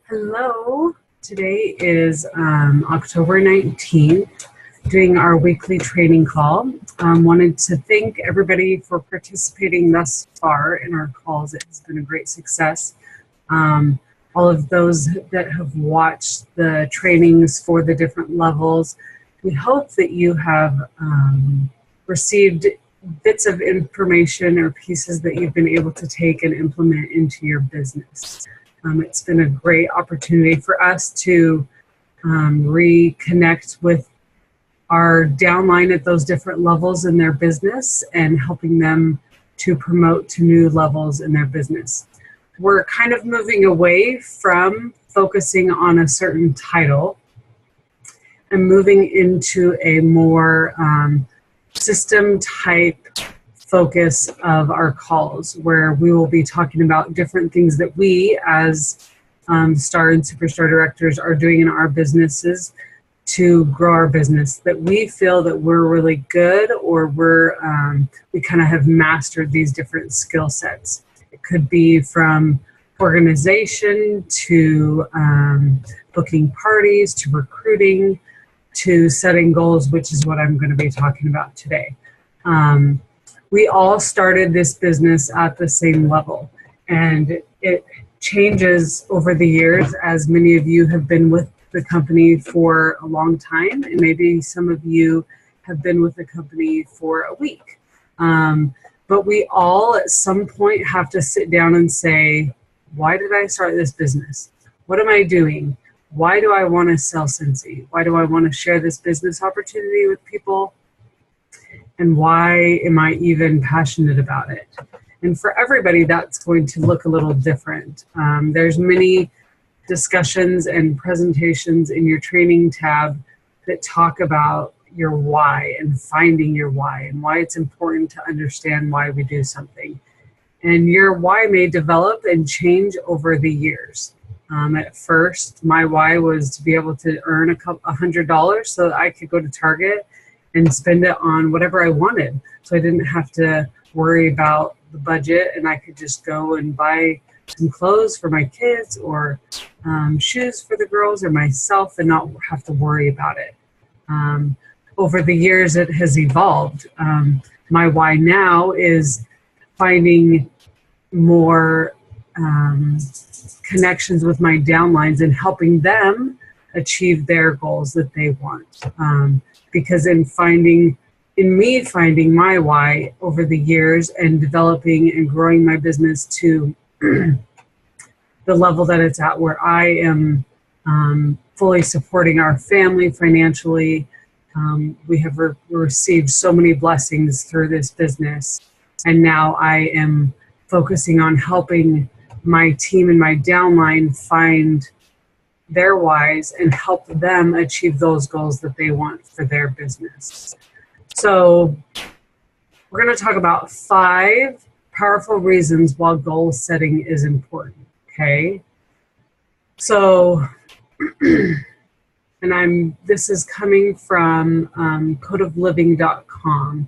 Hello. Today is October 19th, doing our weekly training call. Wanted to thank everybody for participating thus far in our calls. It's been a great success. All of those that have watched the trainings for the different levels, we hope that you have received bits of information or pieces that you've been able to take and implement into your business. It's been a great opportunity for us to reconnect with our downline at those different levels in their business and helping them to promote to new levels in their business. We're kind of moving away from focusing on a certain title and moving into a more system type focus of our calls, where we will be talking about different things that we as star and superstar directors are doing in our businesses to grow our business, that we feel that we're really good, or we kind of have mastered these different skill sets. It could be from organization to booking parties to recruiting to setting goals, which is what I'm going to be talking about today. We all started this business at the same level, and it changes over the years, as many of you have been with the company for a long time, and maybe some of you have been with the company for a week. But we all at some point have to sit down and say, why did I start this business? What am I doing? Why do I want to sell Scentsy? Why do I want to share this business opportunity with people? And why am I even passionate about it? And for everybody, that's going to look a little different. There's many discussions and presentations in your training tab that talk about your why and finding your why, and why it's important to understand why we do something. And your why may develop and change over the years. At first, my why was to be able to earn $100 so that I could go to Target and spend it on whatever I wanted. So I didn't have to worry about the budget, and I could just go and buy some clothes for my kids, or shoes for the girls, or myself, and not have to worry about it. Over the years, it has evolved. My why now is finding more connections with my downlines and helping them achieve their goals that they want. Because in me finding my why over the years and developing and growing my business to the level that it's at, where I am fully supporting our family financially. We have received so many blessings through this business, and now I am focusing on helping my team and my downline find their whys and help them achieve those goals that they want for their business. So we're going to talk about 5 powerful reasons why goal setting is important. Okay. So, and this is coming from codeofliving.com,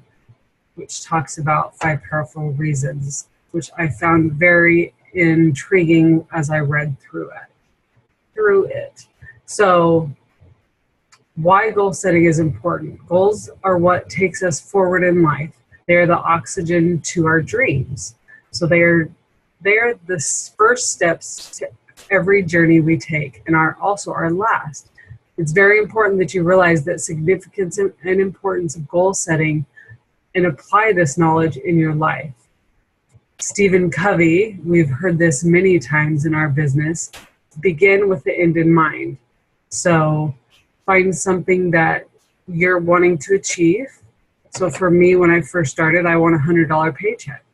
which talks about 5 powerful reasons, which I found very intriguing as I read through it. So why goal setting is important. Goals are what takes us forward in life. They're the oxygen to our dreams. So they're the first steps to every journey we take, and are also our last. It's very important that you realize that significance and importance of goal setting and apply this knowledge in your life. Stephen Covey, we've heard this many times in our business, begin with the end in mind. So find something that you're wanting to achieve. So for me, when I first started, I want a $100 paycheck.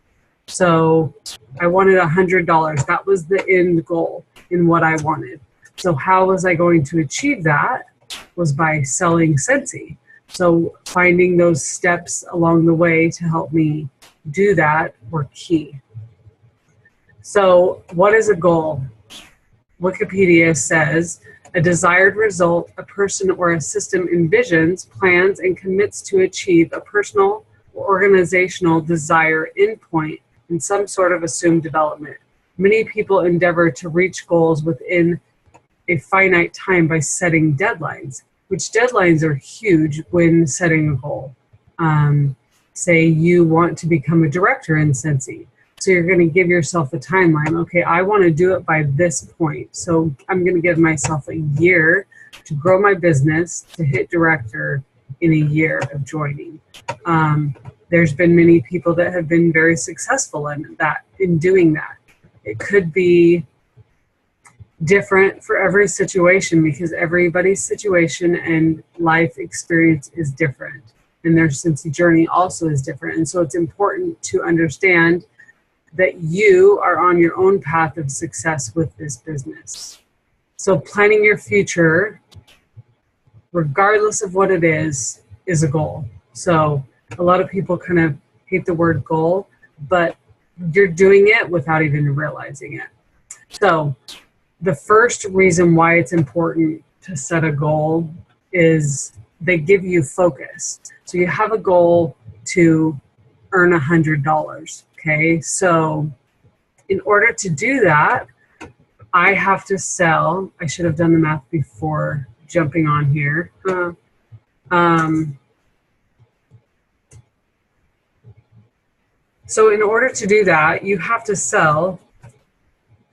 So I wanted $100. That was the end goal in what I wanted. So how was I going to achieve that? Was by selling Scentsy. So finding those steps along the way to help me do that were key. So what is a goal? Wikipedia says, a desired result a person or a system envisions, plans, and commits to achieve a personal or organizational desire endpoint in some sort of assumed development. Many people endeavor to reach goals within a finite time by setting deadlines, which deadlines are huge when setting a goal. Say you want to become a director in Scentsy. So you're going to give yourself a timeline. Okay, I want to do it by this point. So I'm going to give myself a year to grow my business to hit director in a year of joining. There's been many people that have been very successful in doing that. It could be different for every situation because everybody's situation and life experience is different. And their Scentsy journey also is different. And so it's important to understand that you are on your own path of success with this business. So planning your future, regardless of what it is a goal. So a lot of people kind of hate the word goal, but you're doing it without even realizing it. So the first reason why it's important to set a goal is they give you focus. So you have a goal to earn $100. Okay, so in order to do that, I have to sell. I should have done the math before jumping on here. So in order to do that, you have to sell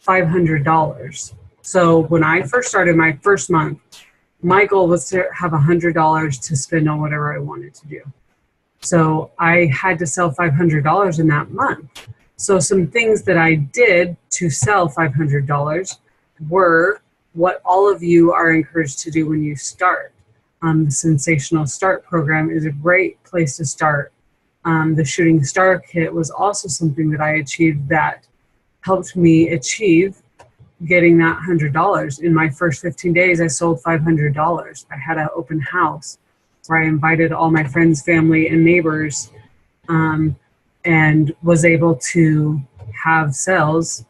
$500. So when I first started my first month, my goal was to have $100 to spend on whatever I wanted to do. So I had to sell $500 in that month. So some things that I did to sell $500 were what all of you are encouraged to do when you start. The Sensational Start program is a great place to start. The Shooting Star Kit was also something that I achieved that helped me achieve getting that $100. In my first 15 days, I sold $500. I had an open house where I invited all my friends, family, and neighbors, and was able to have sales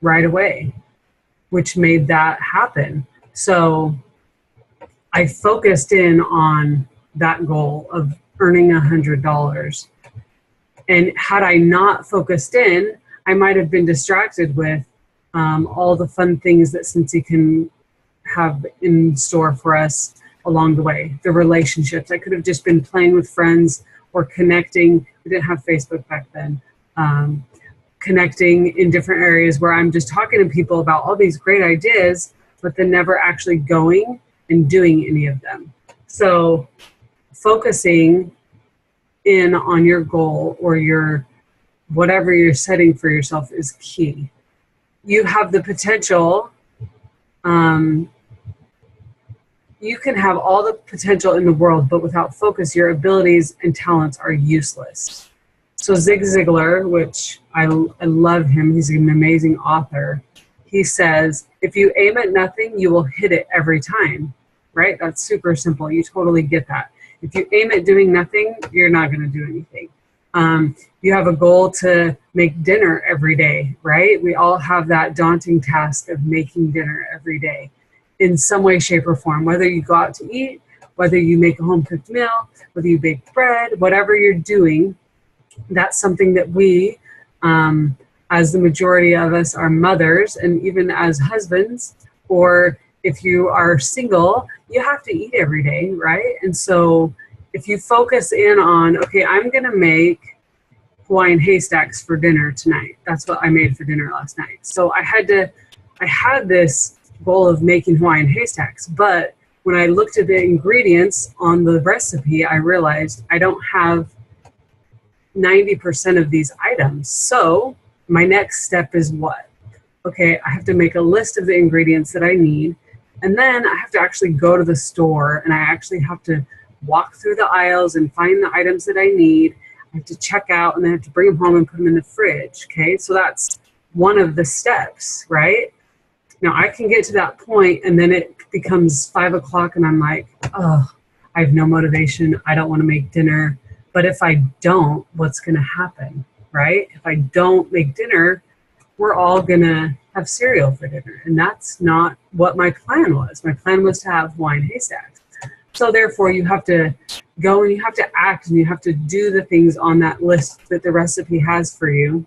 right away, which made that happen. So I focused in on that goal of earning $100. And had I not focused in, I might have been distracted with all the fun things that Scentsy can have in store for us along the way. The relationships. I could have just been playing with friends or connecting. We didn't have Facebook back then. Connecting in different areas where I'm just talking to people about all these great ideas, but then never actually going and doing any of them. So focusing in on your goal or your whatever you're setting for yourself is key. You have the potential, you can have all the potential in the world, but without focus, your abilities and talents are useless. So Zig Ziglar, which I love him, he's an amazing author. He says, if you aim at nothing, you will hit it every time, right? That's super simple. You totally get that. If you aim at doing nothing, you're not going to do anything. You have a goal to make dinner every day, right? We all have that daunting task of making dinner every day in some way, shape, or form, whether you go out to eat, whether you make a home-cooked meal, whether you bake bread, whatever you're doing, that's something that we, as the majority of us are mothers, and even as husbands, or if you are single, you have to eat every day, right? And so if you focus in on, okay, I'm going to make Hawaiian haystacks for dinner tonight. That's what I made for dinner last night. So I had this goal of making Hawaiian haystacks, but when I looked at the ingredients on the recipe, I realized I don't have 90% of these items. So my next step is what? Okay, I have to make a list of the ingredients that I need, and then I have to actually go to the store, and I actually have to walk through the aisles and find the items that I need. I have to check out, and then I have to bring them home and put them in the fridge, okay? So that's one of the steps, right? Now I can get to that point, and then it becomes 5 o'clock, and I'm like, oh, I have no motivation. I don't want to make dinner. But if I don't, what's going to happen, right? If I don't make dinner, we're all going to have cereal for dinner. And that's not what my plan was. My plan was to have Hawaiian haystacks. So therefore, you have to go and you have to act and you have to do the things on that list that the recipe has for you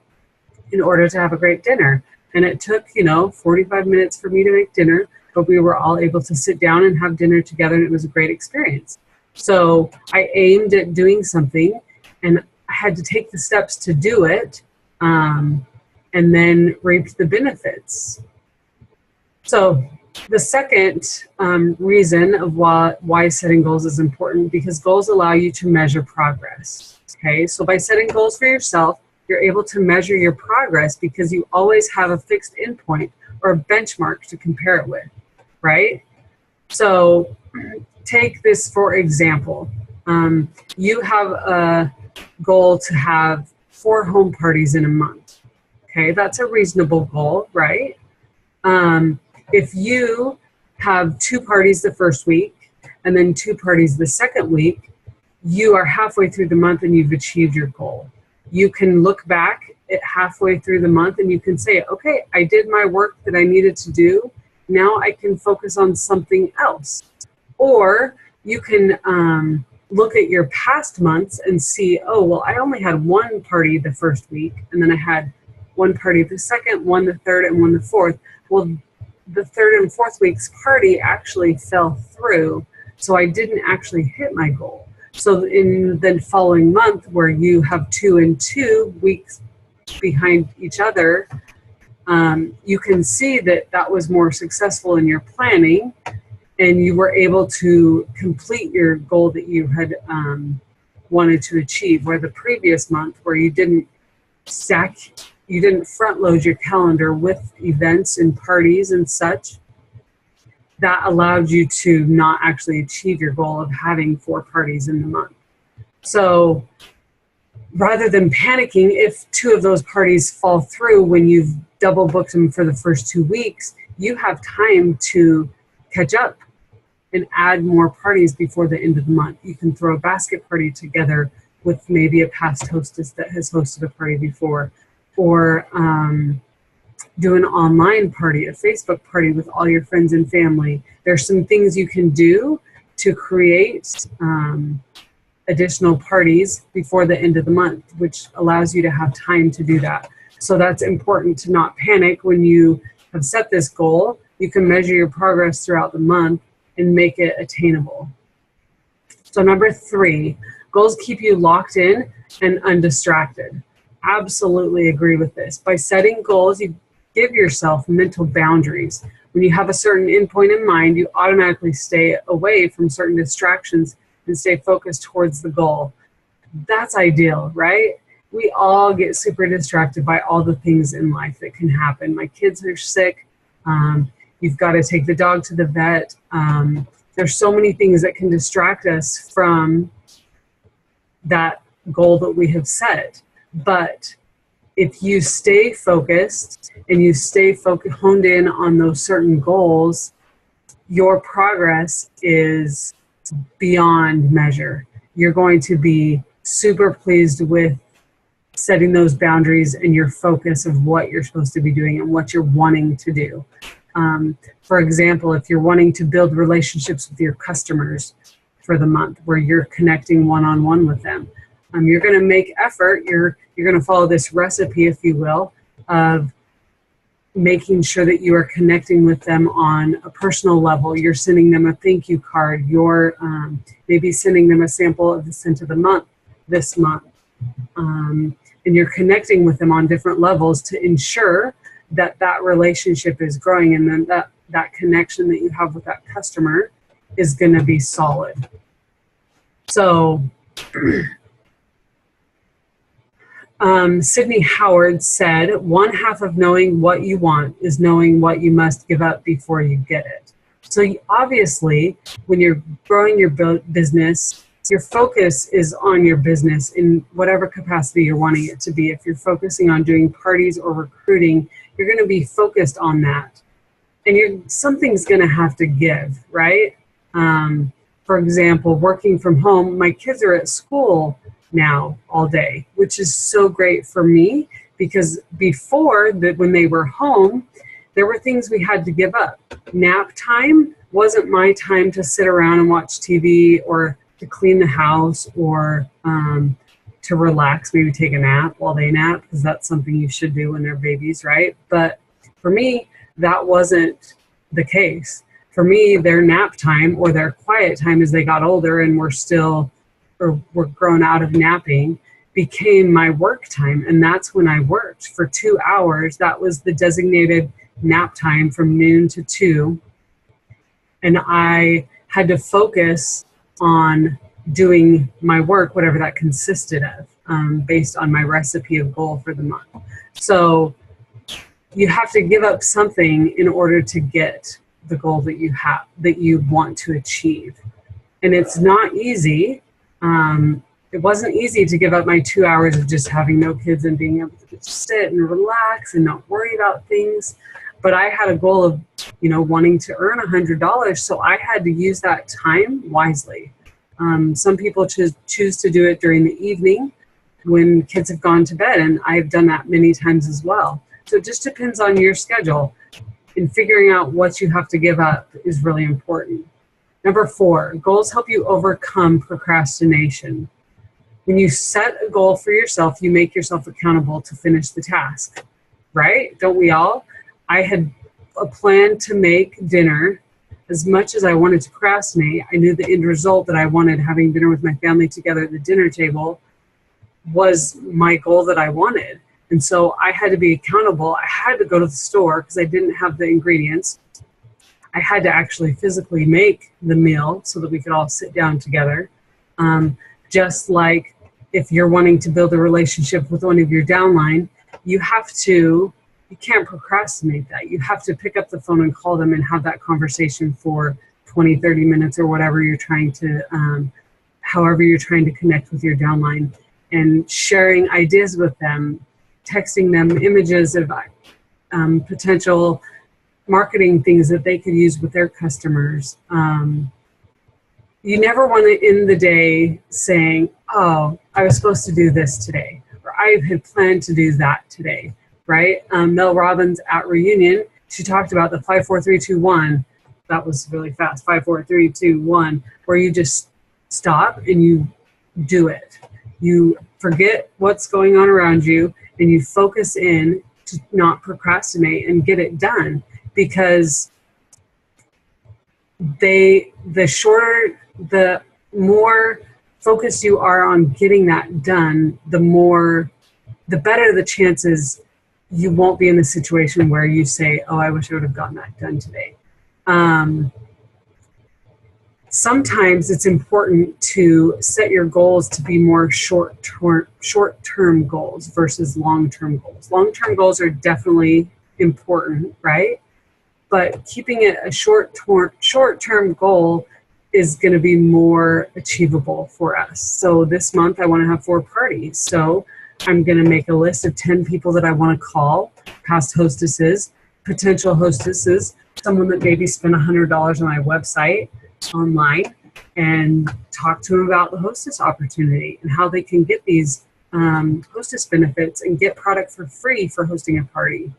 in order to have a great dinner. And it took, 45 minutes for me to make dinner. but we were all able to sit down and have dinner together, and it was a great experience. So I aimed at doing something, and I had to take the steps to do it, and then reap the benefits. So the second reason of why setting goals is important, because goals allow you to measure progress. Okay, so by setting goals for yourself, you're able to measure your progress because you always have a fixed endpoint or a benchmark to compare it with, right? So take this for example. You have a goal to have 4 home parties in a month. Okay, that's a reasonable goal, right? If you have 2 parties the first week and then 2 parties the second week, you are halfway through the month and you've achieved your goal. You can look back at halfway through the month and you can say, okay, I did my work that I needed to do. Now I can focus on something else. Or you can look at your past months and see, oh, well, I only had 1 party the first week, and then I had 1 party the second, 1 the third, and 1 the fourth. Well, the third and fourth week's party actually fell through, so I didn't actually hit my goal. So in the following month, where you have 2 and 2 weeks behind each other, you can see that that was more successful in your planning, and you were able to complete your goal that you had wanted to achieve. Where the previous month, where you didn't front load your calendar with events and parties and such, that allowed you to not actually achieve your goal of having 4 parties in the month. So rather than panicking if 2 of those parties fall through when you've double booked them for the first 2 weeks, you have time to catch up and add more parties before the end of the month. You can throw a basket party together with maybe a past hostess that has hosted a party before, or do an online party, a Facebook party with all your friends and family. There's some things you can do to create additional parties before the end of the month, which allows you to have time to do that. So that's important to not panic when you have set this goal. You can measure your progress throughout the month and make it attainable. So number 3, goals keep you locked in and undistracted. Absolutely agree with this. By setting goals, you give yourself mental boundaries. When you have a certain endpoint in mind, you automatically stay away from certain distractions and stay focused towards the goal. That's ideal, right? We all get super distracted by all the things in life that can happen. My kids are sick. You've got to take the dog to the vet. There's so many things that can distract us from that goal that we have set. But if you stay focused and you stay honed in on those certain goals, your progress is beyond measure. You're going to be super pleased with setting those boundaries and your focus of what you're supposed to be doing and what you're wanting to do. For example, if you're wanting to build relationships with your customers for the month, where you're connecting one-on-one with them, you're going to make effort. You're going to follow this recipe, if you will, of making sure that you are connecting with them on a personal level. You're sending them a thank you card. You're maybe sending them a sample of the scent of the month this month. And you're connecting with them on different levels to ensure that that relationship is growing, and then that connection that you have with that customer is going to be solid. So Sidney Howard said, 1/2 of knowing what you want is knowing what you must give up before you get it. So obviously, when you're growing your business, your focus is on your business in whatever capacity you're wanting it to be. If you're focusing on doing parties or recruiting, you're going to be focused on that. And something's going to have to give, right? For example, working from home, my kids are at school now all day, which is so great for me, because before that, when they were home, there were things we had to give up. Nap time wasn't my time to sit around and watch TV or to clean the house or to relax, maybe take a nap while they nap, because that's something you should do when they're babies, right? But for me, that wasn't the case. For me, their nap time or their quiet time as they got older and were grown out of napping became my work time. And that's when I worked for 2 hours. That was the designated nap time from noon to 2. And I had to focus on doing my work, whatever that consisted of, based on my recipe of goal for the month. So you have to give up something in order to get the goal that you want to achieve. And it's not easy. It wasn't easy to give up my 2 hours of just having no kids and being able to just sit and relax and not worry about things. But I had a goal of, wanting to earn $100. So I had to use that time wisely. Some people choose to do it during the evening when kids have gone to bed. And I've done that many times as well. So it just depends on your schedule. And figuring out what you have to give up is really important. Number 4, goals help you overcome procrastination. When you set a goal for yourself, you make yourself accountable to finish the task, right? Don't we all? I had a plan to make dinner. As much as I wanted to procrastinate, I knew the end result that I wanted, having dinner with my family together at the dinner table, was my goal that I wanted. And so I had to be accountable. I had to go to the store because I didn't have the ingredients. I had to actually physically make the meal so that we could all sit down together. Just like if you're wanting to build a relationship with one of your downline, you can't procrastinate that. You have to pick up the phone and call them and have that conversation for 20, 30 minutes or whatever you're trying to, however you're trying to connect with your downline, and sharing ideas with them, texting them images of potential marketing things that they could use with their customers. You never want to end the day saying, oh, I was supposed to do this today, or I had planned to do that today, right? Mel Robbins at Reunion, she talked about the 5, 4, 3, 2, 1. That was really fast. 5, 4, 3, 2, 1, where you just stop and you do it. You forget what's going on around you and you focus in to not procrastinate and get it done, because the more focused you are on getting that done, the better the chances you won't be in the situation where you say, oh, I wish I would have gotten that done today. Sometimes it's important to set your goals to be more short-term goals versus long-term goals. Long-term goals are definitely important, right? But keeping it a short-term goal is going to be more achievable for us. So this month I want to have 4 parties. So I'm going to make a list of 10 people that I want to call, past hostesses, potential hostesses, someone that maybe spent $100 on my website online, and talk to them about the hostess opportunity and how they can get these hostess benefits and get product for free for hosting a party.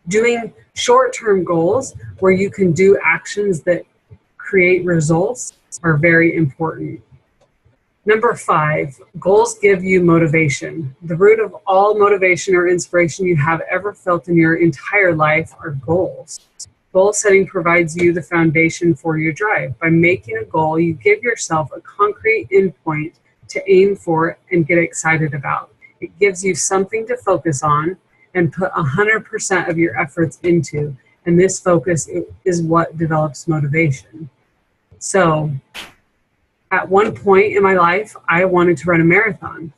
Doing short-term goals where you can do actions that create results are very important. Number 5, goals give you motivation. The root of all motivation or inspiration you have ever felt in your entire life are goals. Goal setting provides you the foundation for your drive. By making a goal, you give yourself a concrete endpoint to aim for and get excited about. It gives you something to focus on and put 100% of your efforts into. And this focus is what develops motivation. So at one point in my life, I wanted to run a marathon.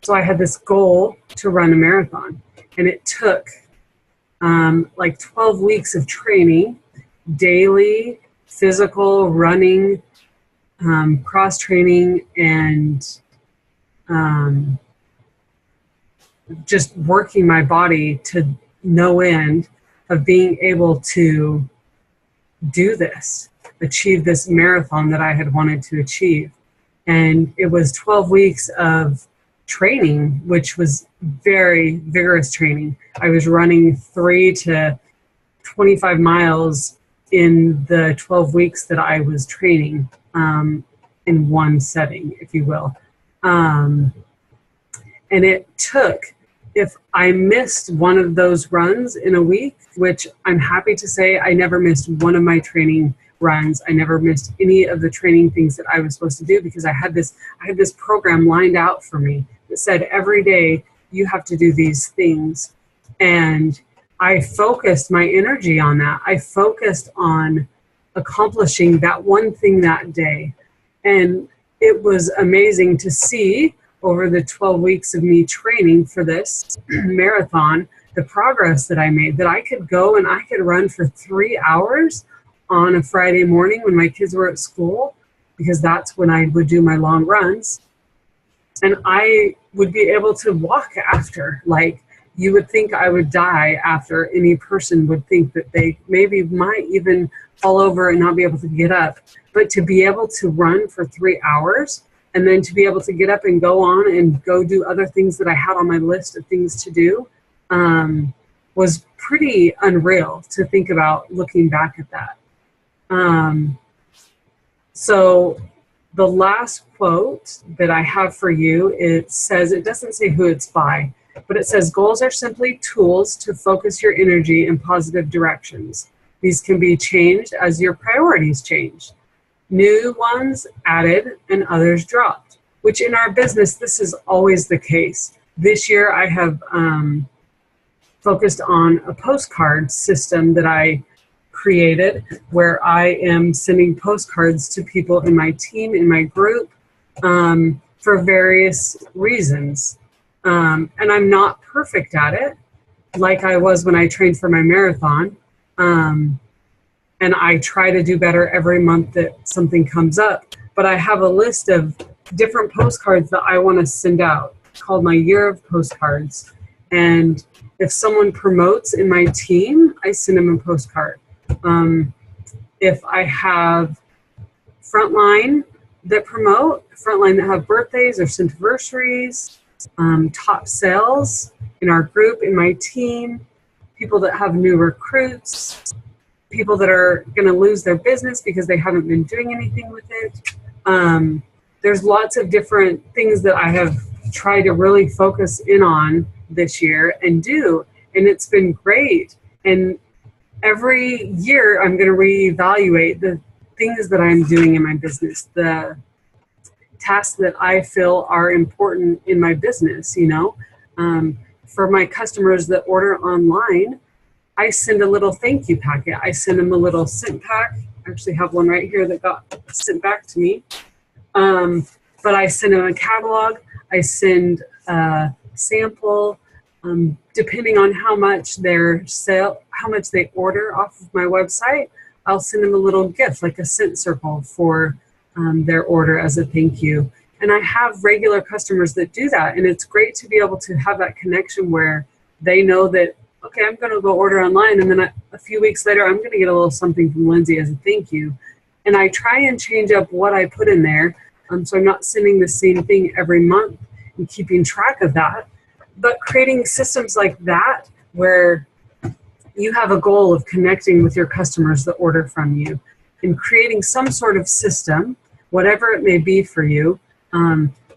So I had this goal to run a marathon, and it took like 12 weeks of training, daily physical running, cross training, and just working my body to no end of being able to do this, achieve this marathon that I had wanted to achieve. And it was 12 weeks of training, which was very vigorous training. I was running 3 to 25 miles in the 12 weeks that I was training, in one setting, if you will. And it took if I missed one of those runs in a week, which I'm happy to say I never missed one of my training runs. I never missed any of the training things that I was supposed to do because I had this program lined out for me that said every day you have to do these things. And I focused my energy on that. I focused on accomplishing that one thing that day. And it was amazing to see over the 12 weeks of me training for this marathon, the progress that I made, that I could go and I could run for 3 hours on a Friday morning when my kids were at school, because that's when I would do my long runs. And I would be able to walk after. Like, you would think I would die after. Any person would think that they maybe might even fall over and not be able to get up. But to be able to run for 3 hours and then to be able to get up and go on and go do other things that I had on my list of things to do was pretty unreal to think about looking back at that. So the last quote that I have for you, it says, it doesn't say who it's by, but it says, goals are simply tools to focus your energy in positive directions. These can be changed as your priorities change. New ones added and others dropped, which in our business, this is always the case. This year I have focused on a postcard system that I created where I am sending postcards to people in my team, in my group, for various reasons. And I'm not perfect at it like I was when I trained for my marathon. And I try to do better every month that something comes up. But I have a list of different postcards that I want to send out called my year of postcards. And if someone promotes in my team, I send them a postcard. If I have frontline that promote, frontline that have birthdays or anniversaries, top sales in our group, in my team, people that have new recruits, people that are going to lose their business because they haven't been doing anything with it. There's lots of different things that I have tried to really focus in on this year and do, and it's been great. And every year I'm going to reevaluate the things that I'm doing in my business, the tasks that I feel are important in my business, you know. For my customers that order online, I send a little thank you packet. I send them a little scent pack. I actually have one right here that got sent back to me. But I send them a catalog. I send a sample. Depending on how much how much they order off of my website, I'll send them a little gift, like a scent circle for their order as a thank you. And I have regular customers that do that. And it's great to be able to have that connection where they know that, okay, I'm going to go order online, and then a few weeks later, I'm going to get a little something from Lindsay as a thank you. And I try and change up what I put in there, so I'm not sending the same thing every month and keeping track of that. But creating systems like that where you have a goal of connecting with your customers that order from you and creating some sort of system, whatever it may be for you.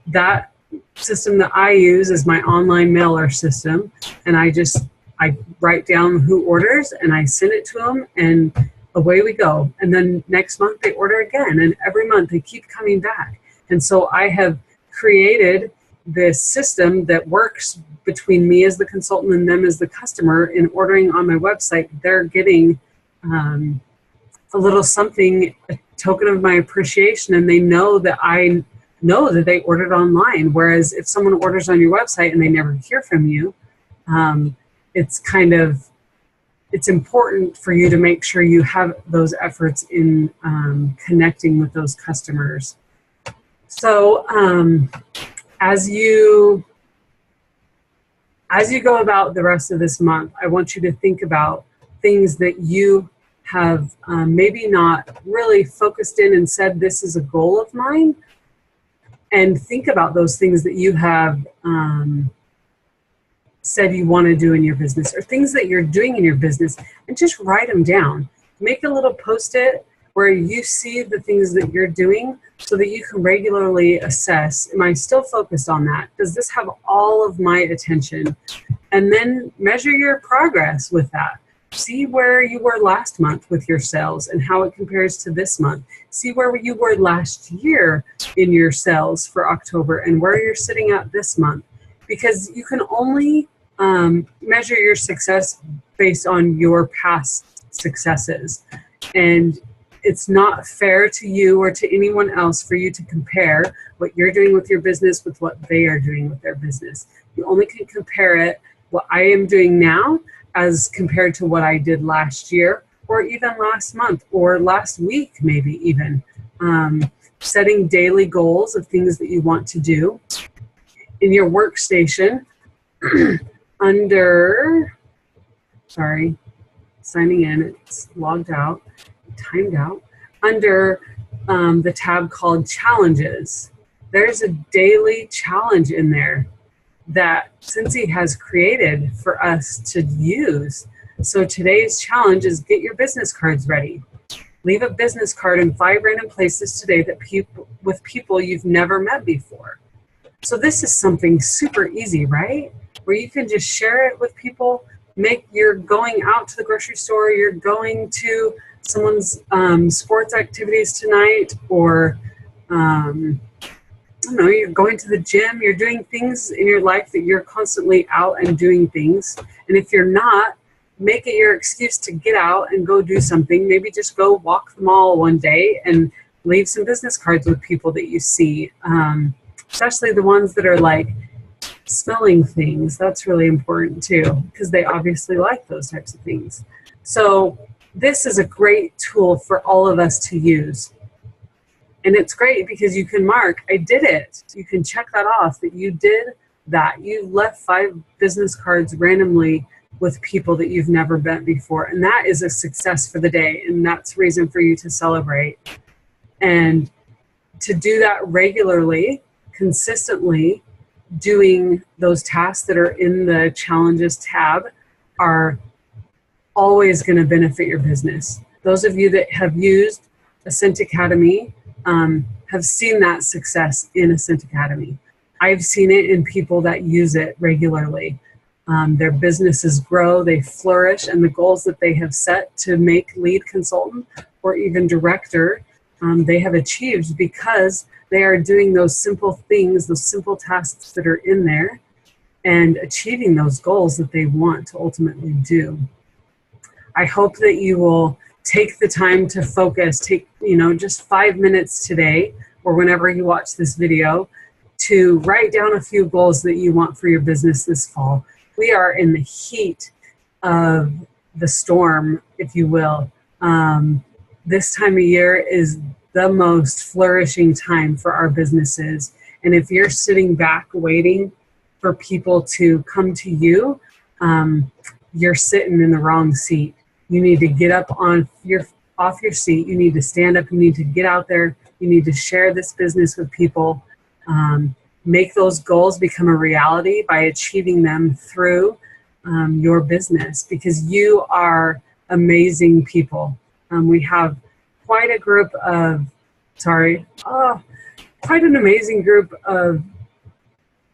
That system that I use is my online mailer system, and I write down who orders and I send it to them, and away we go. And then next month they order again, and every month they keep coming back. And so I have created this system that works between me as the consultant and them as the customer. In ordering on my website, they're getting a little something, a token of my appreciation, and they know that I know that they ordered online. Whereas if someone orders on your website and they never hear from you, it's important for you to make sure you have those efforts in connecting with those customers. So as you go about the rest of this month, I want you to think about things that you have maybe not really focused in and said, this is a goal of mine. And think about those things that you have said you want to do in your business, or things that you're doing in your business, and just write them down. Make a little Post-it where you see the things that you're doing so that you can regularly assess, am I still focused on that? Does this have all of my attention? And then measure your progress with that. See where you were last month with your sales and how it compares to this month. See where you were last year in your sales for October and where you're sitting at this month. Because you can only measure your success based on your past successes. And it's not fair to you or to anyone else for you to compare what you're doing with your business with what they are doing with their business. You only can compare it, what I am doing now, as compared to what I did last year, or even last month, or last week, maybe even. Setting daily goals of things that you want to do. In your workstation, under, sorry, signing in, it's logged out, timed out. Under the tab called Challenges, there's a daily challenge in there that Scentsy has created for us to use. So today's challenge is get your business cards ready. Leave a business card in 5 random places today that with people you've never met before. So this is something super easy, right? Where you can just share it with people. You're going out to the grocery store, you're going to someone's sports activities tonight, or I don't know, you're going to the gym, you're doing things in your life that you're constantly out and doing things. And if you're not, make it your excuse to get out and go do something. Maybe just go walk the mall one day and leave some business cards with people that you see, especially the ones that are like smelling things. That's really important too, because they obviously like those types of things. So this is a great tool for all of us to use. And it's great because you can mark, I did it. You can check that off that you did that. You left 5 business cards randomly with people that you've never met before. And that is a success for the day. And that's reason for you to celebrate. And to do that regularly, consistently, doing those tasks that are in the challenges tab are always going to benefit your business. Those of you that have used Ascent Academy have seen that success in Ascent Academy. I've seen it in people that use it regularly. Their businesses grow, they flourish, and the goals that they have set to make lead consultant or even director, they have achieved because they are doing those simple things, those simple tasks that are in there, and achieving those goals that they want to ultimately do. I hope that you will take the time to focus, take just 5 minutes today or whenever you watch this video to write down a few goals that you want for your business this fall. We are in the heat of the storm, if you will. This time of year is the most flourishing time for our businesses. And if you're sitting back waiting for people to come to you, you're sitting in the wrong seat. You need to get up off your seat. You need to stand up. You need to get out there. You need to share this business with people. Make those goals become a reality by achieving them through your business, because you are amazing people. We have quite a group of, quite an amazing group of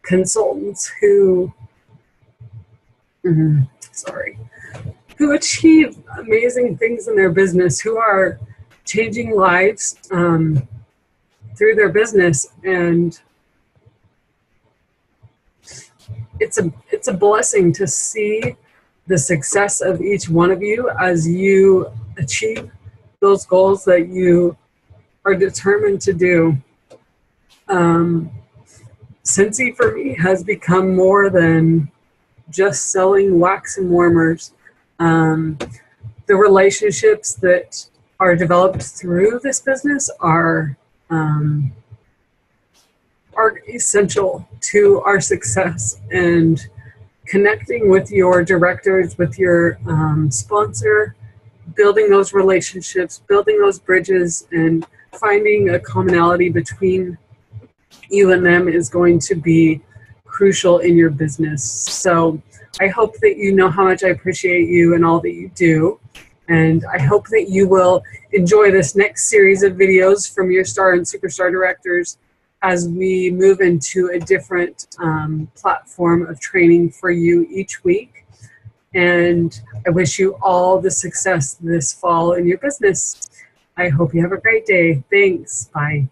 consultants who, who achieve amazing things in their business, who are changing lives through their business. And it's a blessing to see the success of each one of you as you achieve those goals that you are determined to do. Scentsy for me has become more than just selling wax and warmers. The relationships that are developed through this business are essential to our success, and connecting with your directors, with your sponsor, building those relationships, building those bridges, and finding a commonality between you and them is going to be crucial in your business. So I hope that you know how much I appreciate you and all that you do. And I hope that you will enjoy this next series of videos from your star and superstar directors as we move into a different platform of training for you each week. And I wish you all the success this fall in your business. I hope you have a great day. Thanks. Bye.